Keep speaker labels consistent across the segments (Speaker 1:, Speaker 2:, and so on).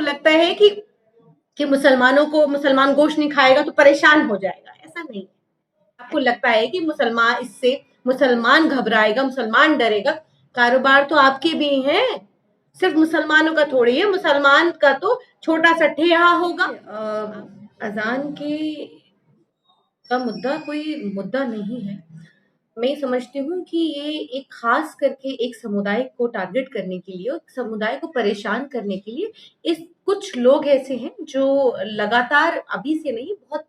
Speaker 1: लगता है कि मुसलमान गोश्त नहीं खाएगा तो परेशान हो जाएगा, ऐसा नहीं है। आपको लगता है कि मुसलमान घबराएगा, मुसलमान डरेगा, कारोबार तो आपके भी हैं, सिर्फ मुसलमानों का थोड़ी है। मुसलमान का तो छोटा सा ठेहा होगा। अजान के का मुद्दा कोई मुद्दा नहीं है। मैं समझती हूँ कि ये एक खास करके एक समुदाय को टारगेट करने के लिए, समुदाय को परेशान करने के लिए इस कुछ लोग ऐसे हैं जो लगातार अभी से नहीं, बहुत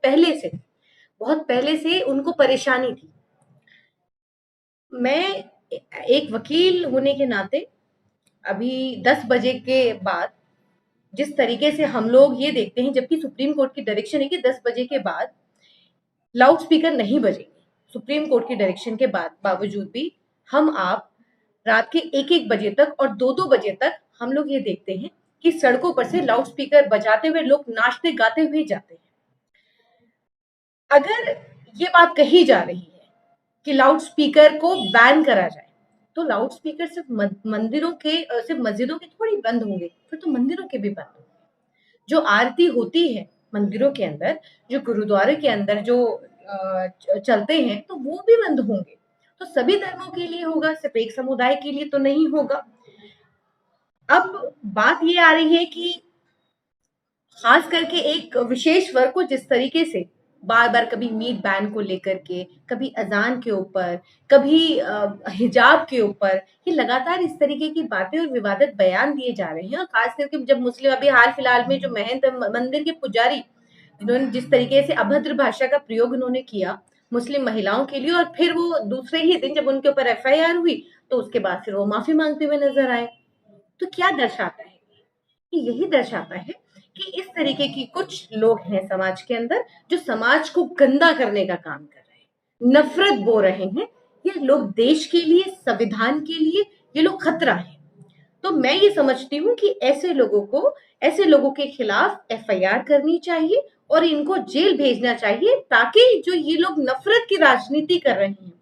Speaker 1: पहले से उनको परेशानी थी। मैं एक वकील होने के नाते अभी 10 बजे के बाद जिस तरीके से हम लोग ये देखते हैं, जबकि सुप्रीम कोर्ट की डायरेक्शन है कि 10 बजे के बाद लाउड स्पीकर नहीं बजेंगे, सुप्रीम कोर्ट की डायरेक्शन के बावजूद भी हम आप रात के 1-1 बजे तक और 2-2 बजे तक हम लोग ये देखते हैं कि सड़कों पर से लाउड स्पीकर बजाते हुए लोग नाचते गाते हुए जाते हैं। अगर ये बात कही जा रही है कि लाउड स्पीकर को बैन करा जाए, तो लाउड स्पीकर सिर्फ सिर्फ मस्जिदों के थोड़ी बंद होंगे, फिर तो मंदिरों के भी बंद होंगे। जो आरती होती है मंदिरों के अंदर, जो गुरुद्वारे के अंदर जो चलते हैं, तो वो भी बंद होंगे। तो सभी धर्मों के लिए होगा, सिर्फ एक समुदाय के लिए तो नहीं होगा। अब बात ये आ रही है कि खास करके एक विशेष वर्ग को जिस तरीके से बार बार कभी मीट बैन को लेकर के, कभी अजान के ऊपर, कभी हिजाब के ऊपर, ये लगातार इस तरीके की बातें और विवादित बयान दिए जा रहे हैं। और खास करके जब मुस्लिम अभी हाल फिलहाल में जो महंत मंदिर के पुजारी जिन्होंने जिस तरीके से अभद्र भाषा का प्रयोग उन्होंने किया मुस्लिम महिलाओं के लिए, और फिर वो दूसरे ही दिन जब उनके ऊपर FIR हुई तो उसके बाद फिर वो माफी मांगते हुए नजर आए। तो क्या दर्शाता है? यही दर्शाता है कि इस तरीके की कुछ लोग हैं समाज के अंदर जो समाज को गंदा करने का काम कर रहे हैं, नफरत बो रहे हैं। ये लोग देश के लिए, संविधान के लिए, ये लोग खतरा है। तो मैं ये समझती हूँ कि ऐसे लोगों के खिलाफ FIR करनी चाहिए और इनको जेल भेजना चाहिए, ताकि जो ये लोग नफरत की राजनीति कर रहे हैं,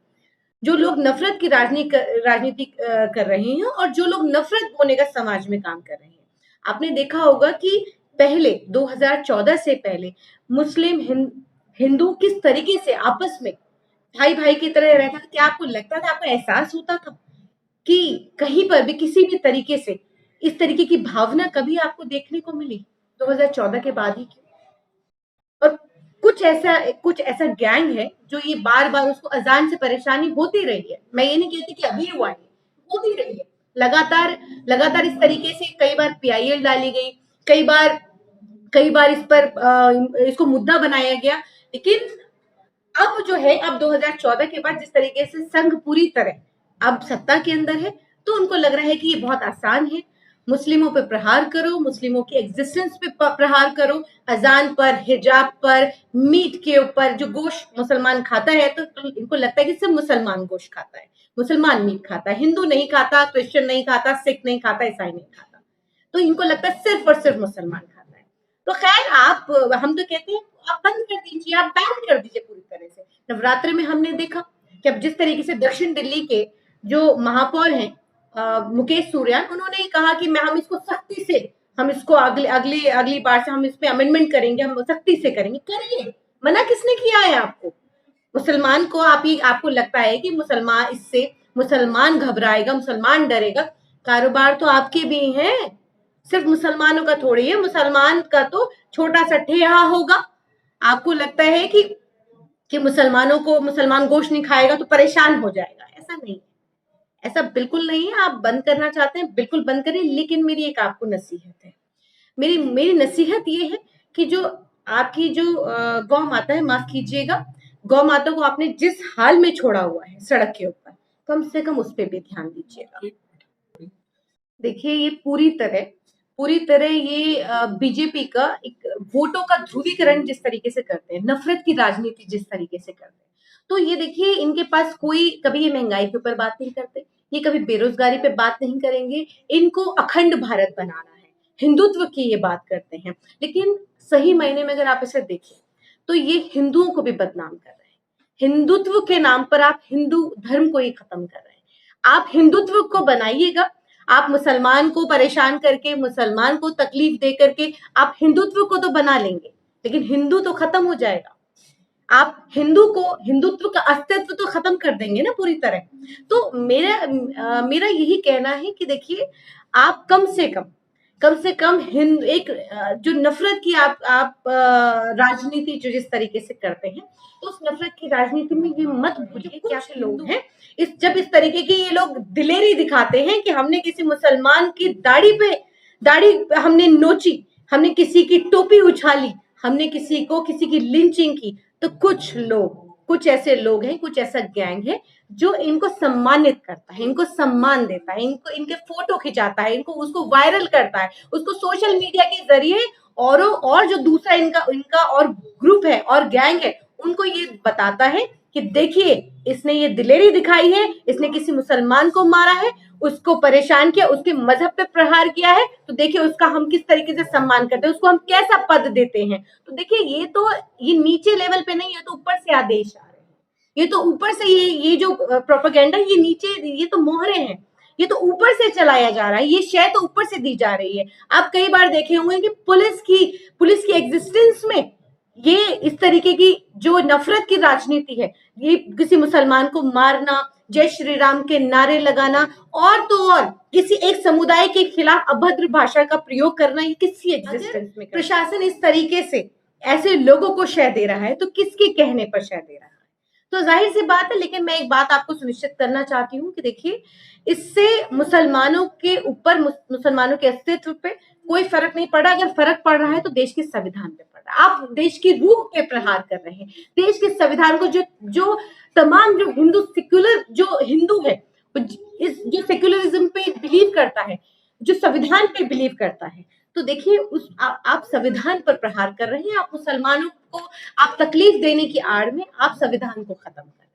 Speaker 1: जो लोग नफरत की राजनीति कर रहे हैं और जो लोग नफरत बोने का समाज में काम कर रहे हैं। आपने देखा होगा कि पहले 2014 से पहले मुस्लिम हिंदू किस तरीके से आपस में भाई भाई की तरह रहता था। क्या आपको लगता था, आपको एहसास होता था कि कहीं पर भी किसी भी तरीके से इस तरीके की भावना कभी आपको देखने को मिली? 2014 के बाद ही क्यों? और कुछ ऐसा गैंग है जो ये बार बार उसको अजान से परेशानी होती रही है। मैं ये नहीं कहती कि अभी हुआ है, होती रही है लगातार इस तरीके से। कई बार PIL डाली गई, कई बार इस पर इसको मुद्दा बनाया गया, लेकिन अब जो है, अब 2014 के बाद जिस तरीके से संघ पूरी तरह अब सत्ता के अंदर है, तो उनको लग रहा है कि ये बहुत आसान है, मुस्लिमों पे प्रहार करो, मुस्लिमों के एग्जिस्टेंस पे प्रहार करो, अजान पर, हिजाब पर, मीट के ऊपर। जो गोश्त मुसलमान खाता है तो इनको लगता है कि सिर्फ मुसलमान गोश्त खाता है, मुसलमान मीट खाता है, हिंदू नहीं खाता, क्रिश्चियन नहीं खाता, सिख नहीं खाता, ईसाई नहीं खाता। तो इनको लगता है सिर्फ और सिर्फ मुसलमान खाता है। तो खैर, हम तो कहते हैं आप बंद कर दीजिए, आप बैन कर दीजिए पूरी तरह से। नवरात्र में हमने देखा कि अब जिस तरीके से दक्षिण दिल्ली के जो महापौर हैं मुकेश सूर्यान, उन्होंने कहा कि हम इसको सख्ती से, हम इसको अगली बार से हम इसमें अमेंडमेंट करेंगे, हम सख्ती से करेंगे। करिए, मना किसने किया है आपको? मुसलमान को आपको लगता है कि मुसलमान घबराएगा, मुसलमान डरेगा, कारोबार तो आपके भी हैं, सिर्फ मुसलमानों का थोड़ी है। मुसलमान का तो छोटा सा ठेहा होगा। आपको लगता है कि मुसलमान गोश्त नहीं खाएगा तो परेशान हो जाएगा, ऐसा नहीं है, ऐसा बिल्कुल नहीं है। आप बंद करना चाहते हैं, बिल्कुल बंद करें, लेकिन मेरी एक आपको नसीहत है। मेरी नसीहत ये है कि जो आपकी जो गौ माता है, माफ कीजिएगा, गौ माता को आपने जिस हाल में छोड़ा हुआ है सड़क के ऊपर, कम से कम उस पर भी ध्यान दीजिएगा। देखिए, ये पूरी तरह ये बीजेपी का एक वोटों का ध्रुवीकरण जिस तरीके से करते हैं, नफरत की राजनीति जिस तरीके से करते हैं, तो ये देखिए, इनके पास कभी ये महंगाई के ऊपर बात नहीं करते, ये कभी बेरोजगारी पे बात नहीं करेंगे। इनको अखंड भारत बनाना है, हिंदुत्व की ये बात करते हैं, लेकिन सही मायने में अगर आप इसे देखें तो ये हिंदुओं को भी बदनाम कर रहे हैं। हिंदुत्व के नाम पर आप हिंदू धर्म को ही खत्म कर रहे हैं। आप हिंदुत्व को बनाइएगा, आप मुसलमान को परेशान करके, मुसलमान को तकलीफ दे करके आप हिंदुत्व को तो बना लेंगे, लेकिन हिंदू तो खत्म हो जाएगा। आप हिंदुत्व का अस्तित्व तो खत्म कर देंगे ना पूरी तरह। तो मेरा यही कहना है कि देखिए, आप कम से कम जो नफरत की आप राजनीति जो जिस तरीके से करते हैं, तो उस नफरत की राजनीति में ये मत भूलिए कि ऐसे लोग हैं, जब इस तरीके की ये लोग दिलेरी दिखाते हैं कि हमने किसी मुसलमान की दाढ़ी हमने नोची, हमने किसी की टोपी उछाली, हमने किसी की लिंचिंग की, तो कुछ ऐसे लोग हैं, कुछ ऐसा गैंग है जो इनको सम्मानित करता है, इनको सम्मान देता है, इनके फोटो खिंचाता है, उसको वायरल करता है, उसको सोशल मीडिया के जरिए और जो दूसरा इनका और ग्रुप है और गैंग है, उनको ये बताता है कि देखिए, इसने ये दिलेरी दिखाई है, इसने किसी मुसलमान को मारा है, उसको परेशान किया, उसके मजहब पे प्रहार किया है, तो देखिए उसका हम किस तरीके से सम्मान करते हैं, उसको हम कैसा पद देते हैं। तो देखिए, ये नीचे लेवल पे नहीं है, तो ऊपर से आदेश आ रहे हैं, ये तो ऊपर से ये जो प्रोपेगेंडा, ये तो मोहरे हैं, ये तो ऊपर से चलाया जा रहा है, ये शय तो ऊपर से दी जा रही है। आप कई बार देखे होंगे कि पुलिस की एग्जिस्टेंस में ये इस तरीके की जो नफरत की राजनीति है, ये किसी मुसलमान को मारना, जय श्री राम के नारे लगाना, और तो और किसी एक समुदाय के खिलाफ अभद्र भाषा का प्रयोग करना, ये किसी एग्जिस्टेंस में प्रशासन इस तरीके से ऐसे लोगों को शय दे रहा है, तो किसके कहने पर शय दे रहा है? तो जाहिर सी बात है। लेकिन मैं एक बात आपको सुनिश्चित करना चाहती हूँ कि देखिए, इससे मुसलमानों के अस्तित्व पे कोई फर्क नहीं पड़ा। अगर फर्क पड़ रहा है तो देश के संविधान पे पड़ रहा है। आप देश की रूह पे प्रहार कर रहे हैं, देश के संविधान को, जो तमाम जो हिंदू है, जो सेक्युलरिज्म पे बिलीव करता है, जो संविधान पे बिलीव करता है, तो देखिए आप संविधान पर प्रहार कर रहे हैं। आप मुसलमानों को आप तकलीफ देने की आड़ में आप संविधान को खत्म कर रहे हैं।